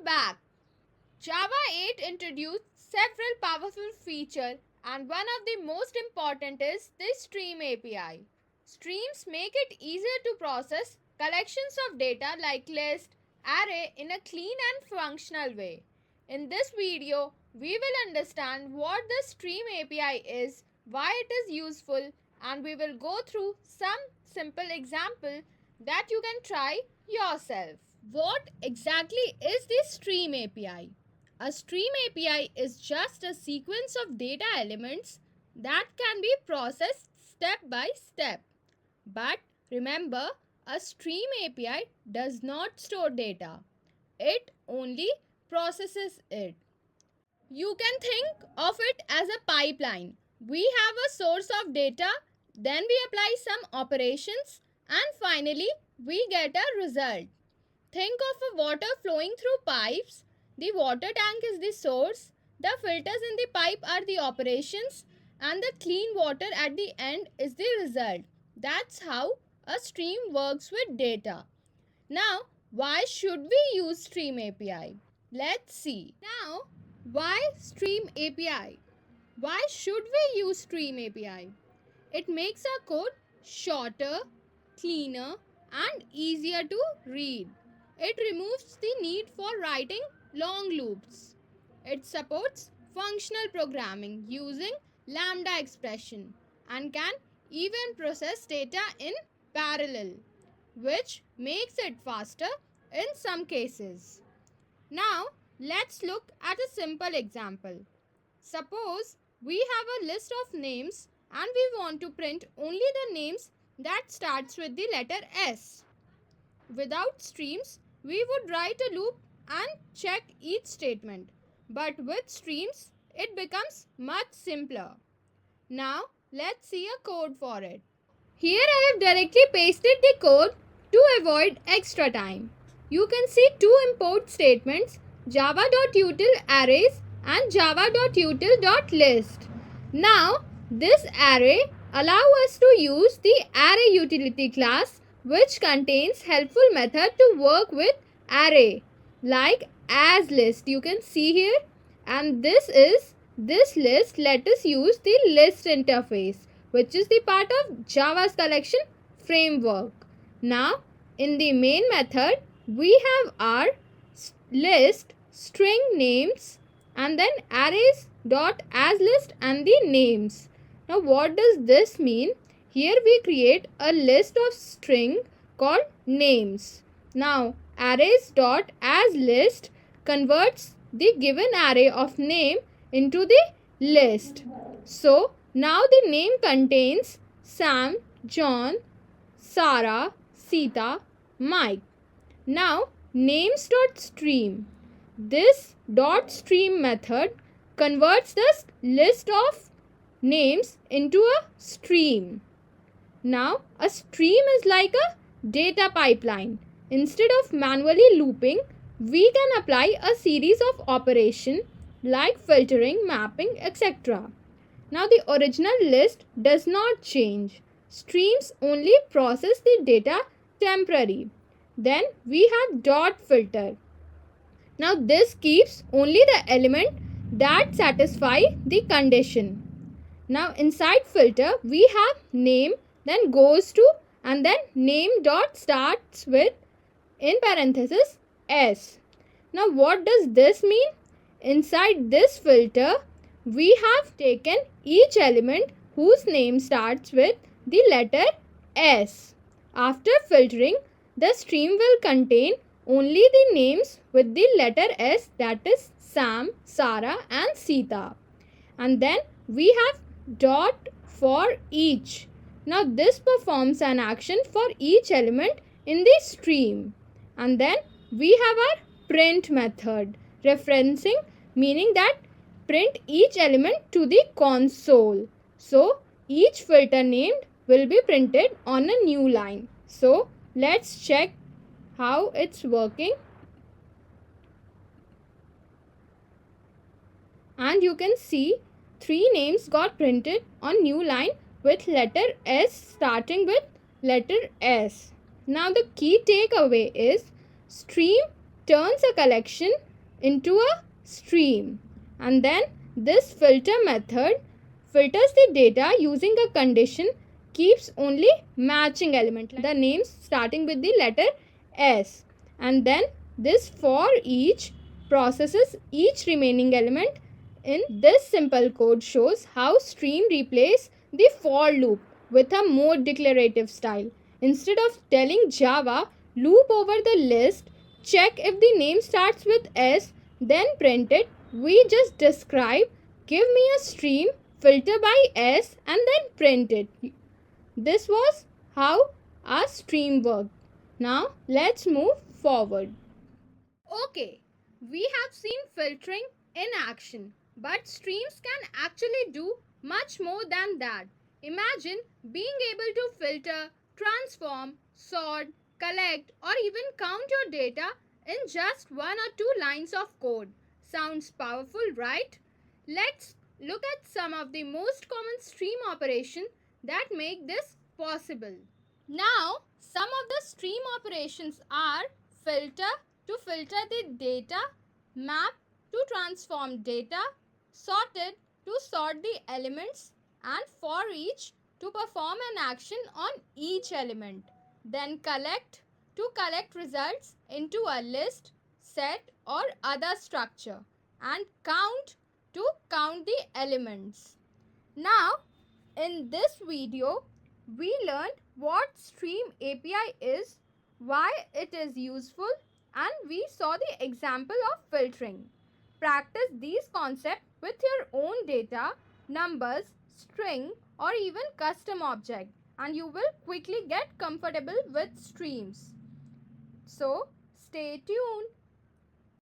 back. Java 8 introduced several powerful features, and one of the most important is the Stream API. Streams make it easier to process collections of data like list, array in a clean and functional way. In this video, we will understand what the Stream API is, why it is useful, and we will go through some simple example that you can try yourself. What exactly is the Stream API? A Stream API is just a sequence of data elements that can be processed step by step. But remember, a Stream API does not store data. It only processes it. You can think of it as a pipeline. We have a source of data, then we apply some operations, and finally we get a result. Think of a water flowing through pipes. The water tank is the source, the filters in the pipe are the operations, and the clean water at the end is the result. That's how a stream works with data. Now, why should we use Stream API? Let's see. Now, why Stream API? Why should we use Stream API? It makes our code shorter, cleaner, and easier to read. It removes the need for writing long loops. It supports functional programming using lambda expression and can even process data in parallel, which makes it faster in some cases. Now, let's look at a simple example. Suppose we have a list of names and we want to print only the names that starts with the letter S. Without streams, we would write a loop and check each statement. But with streams, it becomes much simpler. Now, let's see a code for it. Here I have directly pasted the code to avoid extra time. You can see two import statements, java.util_arrays and java.util.list. Now, this array allows us to use the array utility class, which contains helpful method to work with array like asList. You can see here, and this list let us use the list interface, which is the part of Java's collection framework. Now, in the main method, we have our list string names and then arrays.asList and the names. Now, what does this mean? Here we create a list of string called names. Now, arrays.asList converts the given array of name into the list. So, now the name contains Sam, John, Sarah, Sita, Mike. Now, names.stream. This .stream method converts the list of names into a stream. Now, a stream is like a data pipeline. Instead of manually looping, we can apply a series of operations like filtering, mapping, etc. Now, the original list does not change. Streams only process the data temporarily. Then we have dot filter. Now, this keeps only the element that satisfy the condition. Now, inside filter, we have name, then goes to, and then name dot starts with, in parenthesis, S. Now, what does this mean? Inside this filter, we have taken each element whose name starts with the letter S. After filtering, the stream will contain only the names with the letter S, that is Sam, Sarah and Sita. And then we have dot for each. Now, this performs an action for each element in the stream. And then we have our print method, referencing, meaning that print each element to the console. So, each filter named will be printed on a new line. So, let's check how it's working. And you can see 3 names got printed on new line with letter S starting with letter S. Now the key takeaway is stream turns a collection into a stream. And then this filter method filters the data using a condition, keeps only matching element, the names starting with the letter S. And then this for each processes each remaining element. In this simple code shows how stream replace the for loop with a more declarative style. Instead of telling Java loop over the list, check if the name starts with S, then print it. We just describe give me a stream, filter by S, and then print it. This was how our stream worked. Now let's move forward. Okay, we have seen filtering in action, but streams can actually do much more than that. Imagine being able to filter, transform, sort, collect, or even count your data in just one or two lines of code. Sounds powerful, right? Let's look at some of the most common stream operations that make this possible. Now, some of the stream operations are filter to filter the data, map to transform data, sorted to sort the elements, and for each to perform an action on each element. Then collect to collect results into a list, set, or other structure, and count to count the elements. Now, in this video, we learned what Stream API is, why it is useful, and we saw the example of filtering. Practice these concepts with your own data, numbers, string, or even custom object, and you will quickly get comfortable with streams. So, stay tuned.